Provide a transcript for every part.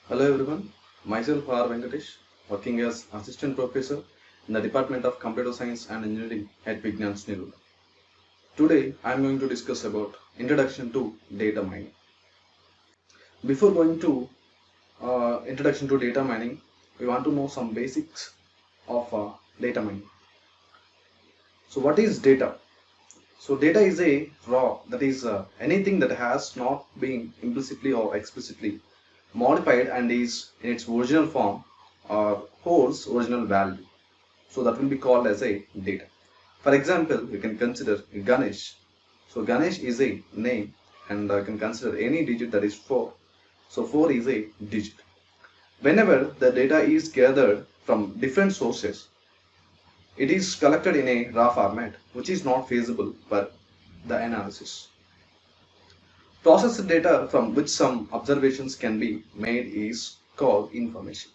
Hello everyone, myself R. Venkatesh, working as Assistant Professor in the Department of Computer Science and Engineering at Vignan Nilula. Today I am going to discuss about Introduction to Data Mining. Before going to Introduction to Data Mining, we want to know some basics of data mining. So what is data? So data is a raw, that is anything that has not been implicitly or explicitly modified and is in its original form or holds original value. So that will be called as a data. For example, you can consider Ganesh. So Ganesh is a name and you can consider any digit that is 4. So 4 is a digit. Whenever the data is gathered from different sources, it is collected in a raw format which is not feasible for the analysis. Processed data from which some observations can be made is called information.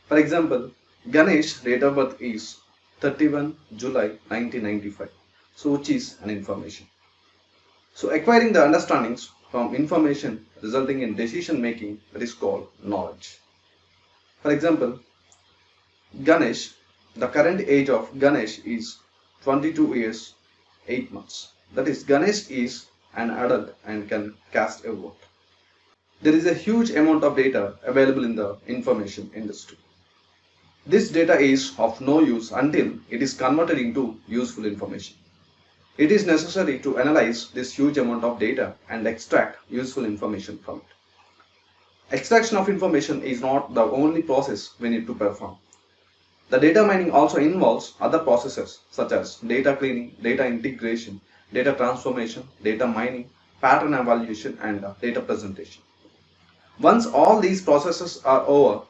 For example, Ganesh date of birth is 31 July 1995, so which is an information. So acquiring the understandings from information resulting in decision making, that is called knowledge. For example, Ganesh, the current age of Ganesh is 22 years 8 months. That is, Ganesh is an adult and can cast a vote. There is a huge amount of data available in the information industry. This data is of no use until it is converted into useful information. It is necessary to analyze this huge amount of data and extract useful information from it. Extraction of information is not the only process we need to perform. The data mining also involves other processes such as data cleaning, data integration, data transformation, data mining, pattern evaluation, and data presentation. Once all these processes are over,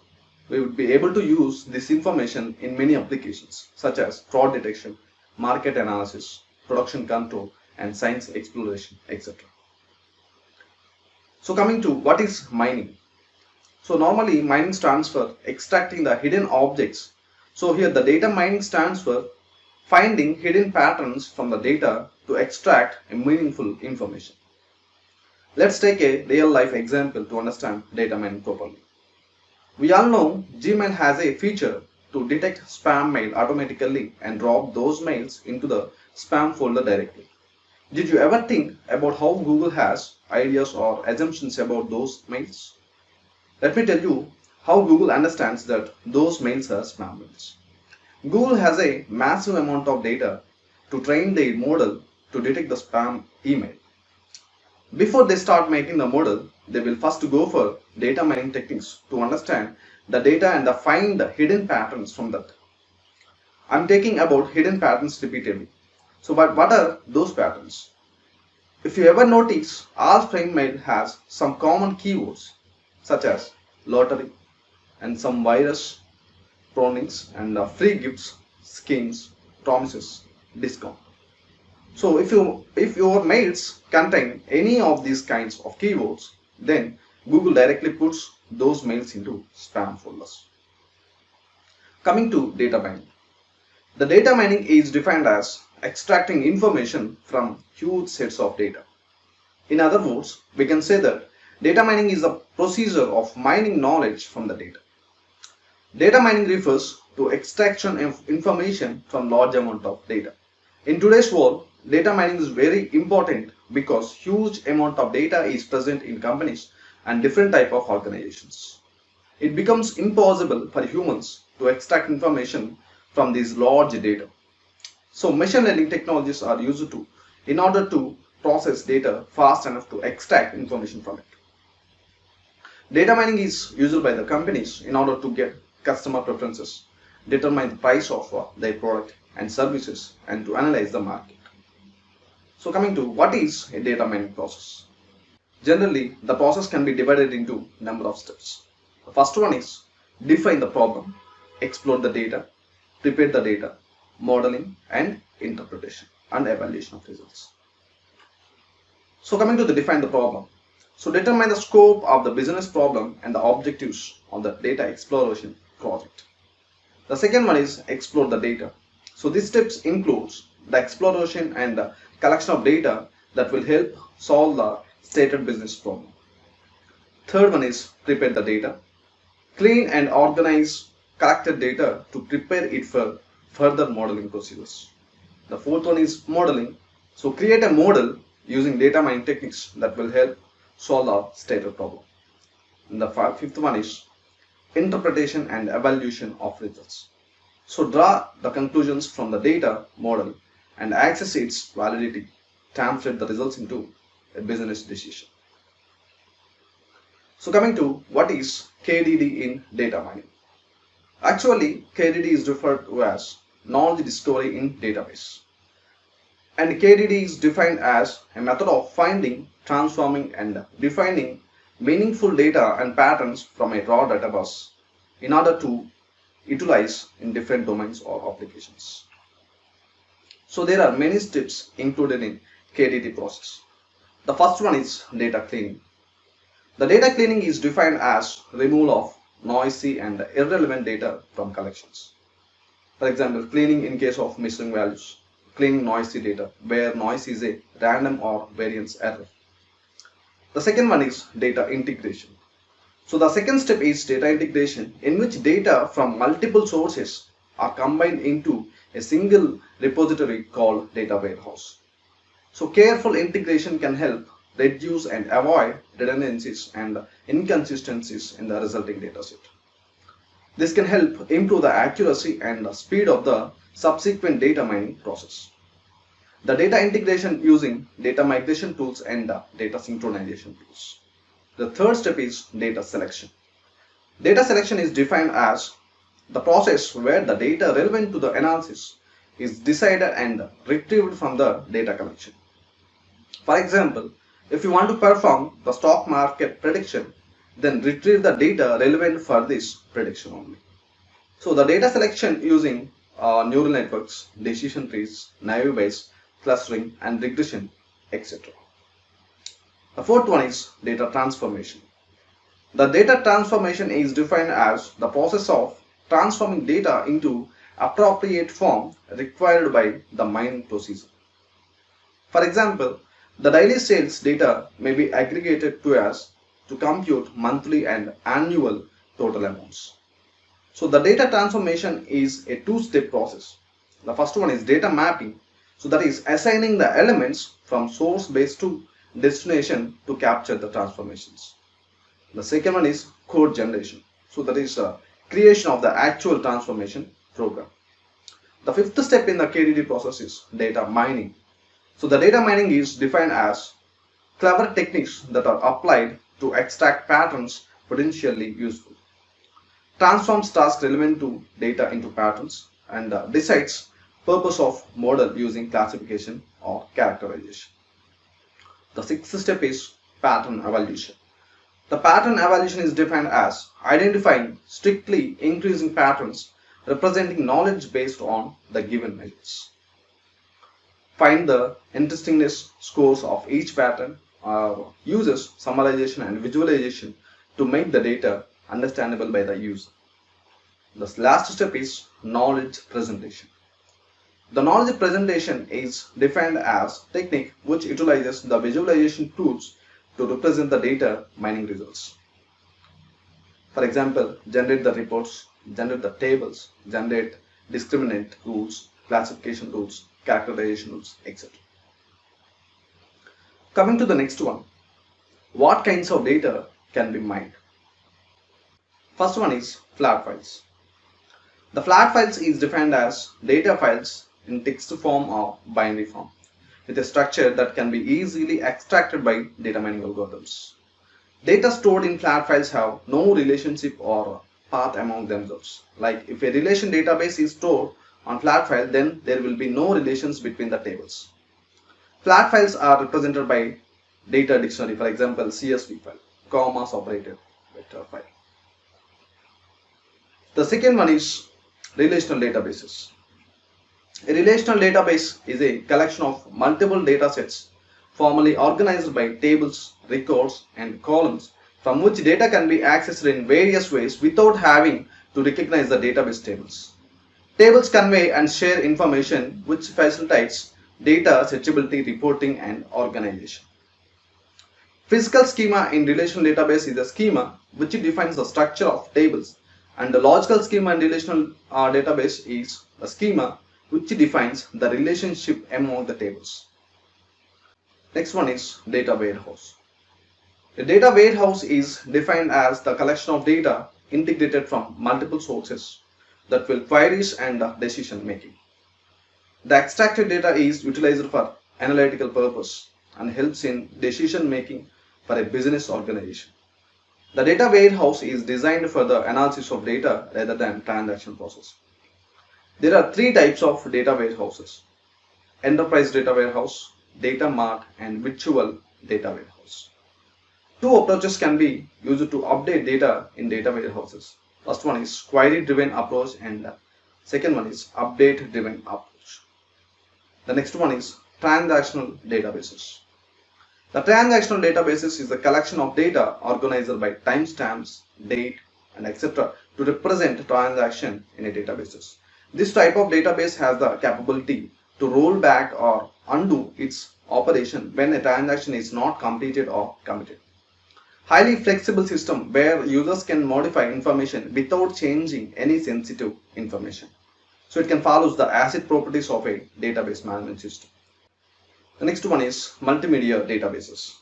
we would be able to use this information in many applications such as fraud detection, market analysis, production control, and science exploration, etc. So coming to what is mining. So normally mining stands for extracting the hidden objects. So here the data mining stands for finding hidden patterns from the data to extract a meaningful information. Let's take a real life example to understand data mining properly. We all know Gmail has a feature to detect spam mail automatically and drop those mails into the spam folder directly. Did you ever think about how Google has ideas or assumptions about those mails? Let me tell you how Google understands that those mails are spam mails. Google has a massive amount of data to train their model to detect the spam email. Before they start making the model, they will first go for data mining techniques to understand the data and find the hidden patterns from that. I'm taking about hidden patterns repeatedly. So but what are those patterns? If you ever notice, all spam mail has some common keywords such as lottery and some virus, pronings and free gifts, schemes, promises, discount. So if your mails contain any of these kinds of keywords, then Google directly puts those mails into spam folders. Coming to data mining. The data mining is defined as extracting information from huge sets of data. In other words, we can say that data mining is a procedure of mining knowledge from the data. Data mining refers to extraction of information from large amount of data. In today's world, data mining is very important because huge amount of data is present in companies and different type of organizations. It becomes impossible for humans to extract information from these large data. So machine learning technologies are used in order to process data fast enough to extract information from it. Data mining is used by the companies in order to get customer preferences, determine the price of their product and services, and to analyze the market. So coming to what is a data mining process? Generally, the process can be divided into a number of steps. The first one is define the problem, explore the data, prepare the data, modeling and interpretation and evaluation of results. So coming to the define the problem. So determine the scope of the business problem and the objectives of the data exploration project. The second one is explore the data. So these steps includes the exploration and the collection of data that will help solve the stated business problem. Third one is prepare the data. Clean and organize collected data to prepare it for further modeling procedures. The fourth one is modeling. So create a model using data mining techniques that will help solve the stated problem. And the fifth one is interpretation and evaluation of results. So draw the conclusions from the data model and access its validity, translate the results into a business decision. So coming to what is KDD in data mining. Actually, KDD is referred to as knowledge discovery in database. And KDD is defined as a method of finding, transforming and defining meaningful data and patterns from a raw database in order to utilize in different domains or applications. So there are many steps included in KDD process. The first one is data cleaning. The data cleaning is defined as removal of noisy and irrelevant data from collections. For example, cleaning in case of missing values, cleaning noisy data where noise is a random or variance error. The second one is data integration. So the second step is data integration, in which data from multiple sources are combined into a single repository called data warehouse. So careful integration can help reduce and avoid redundancies and inconsistencies in the resulting dataset. This can help improve the accuracy and the speed of the subsequent data mining process. The data integration using data migration tools and data synchronization tools. The third step is data selection. Data selection is defined as the process where the data relevant to the analysis is decided and retrieved from the data collection. For example, if you want to perform the stock market prediction, then retrieve the data relevant for this prediction only. So the data selection using neural networks, decision trees, naive Bayes, clustering and regression, etc. The fourth one is data transformation. The data transformation is defined as the process of transforming data into appropriate form required by the mining procedure. For example, the daily sales data may be aggregated to compute monthly and annual total amounts. So the data transformation is a two-step process. The first one is data mapping. So that is assigning the elements from source base to destination to capture the transformations. The second one is code generation. So that is creation of the actual transformation program. The fifth step in the KDD process is data mining. So the data mining is defined as clever techniques that are applied to extract patterns potentially useful, transforms tasks relevant to data into patterns, and decides purpose of model using classification or characterization. The sixth step is pattern evaluation. The pattern evaluation is defined as identifying strictly increasing patterns representing knowledge based on the given measures. Find the interestingness scores of each pattern, uses summarization and visualization to make the data understandable by the user. The last step is knowledge presentation. The knowledge presentation is defined as technique which utilizes the visualization tools to represent the data mining results. For example, generate the reports, generate the tables, generate discriminant rules, classification rules, characterization rules, etc. Coming to the next one, what kinds of data can be mined? First one is flat files. The flat files is defined as data files in text form or binary form with a structure that can be easily extracted by data mining algorithms. Data stored in flat files have no relationship or path among themselves. Like if a relation database is stored on flat file, then there will be no relations between the tables. Flat files are represented by data dictionary, for example CSV file, comma separated vector file. The second one is relational databases. A relational database is a collection of multiple data sets formally organized by tables, records and columns from which data can be accessed in various ways without having to recognize the database tables. Tables convey and share information which facilitates data searchability, reporting and organization. Physical schema in relational database is a schema which defines the structure of tables, and the logical schema in relational database is a schema which defines the relationship among the tables. Next one is data warehouse. A data warehouse is defined as the collection of data integrated from multiple sources that will queries and decision making. The extracted data is utilized for analytical purpose and helps in decision making for a business organization. The data warehouse is designed for the analysis of data rather than transaction process. There are three types of data warehouses: enterprise data warehouse, data mart, and virtual data warehouse. Two approaches can be used to update data in data warehouses. First one is query driven approach, and second one is update driven approach. The next one is transactional databases. The transactional databases is a collection of data organized by timestamps, date, and etc. to represent a transaction in a database. This type of database has the capability to roll back or undo its operation when a transaction is not completed or committed. Highly flexible system where users can modify information without changing any sensitive information. So it can follow the ACID properties of a database management system. The next one is multimedia databases.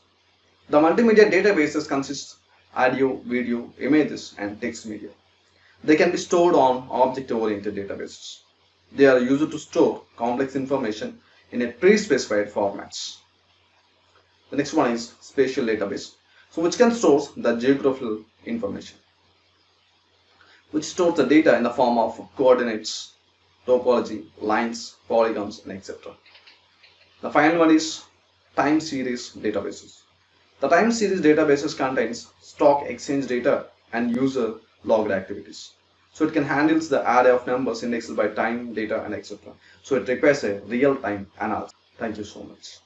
The multimedia databases consist audio, video, images, and text media. They can be stored on object-oriented databases. They are used to store complex information in a pre-specified formats. The next one is spatial database, so which can store the geographical information, which stores the data in the form of coordinates, topology, lines, polygons, and etc. The final one is time series databases. The time series databases contains stock exchange data and user logged activities. So it can handle the array of numbers indexed by time, data, and etc. So it requires a real-time analysis. Thank you so much.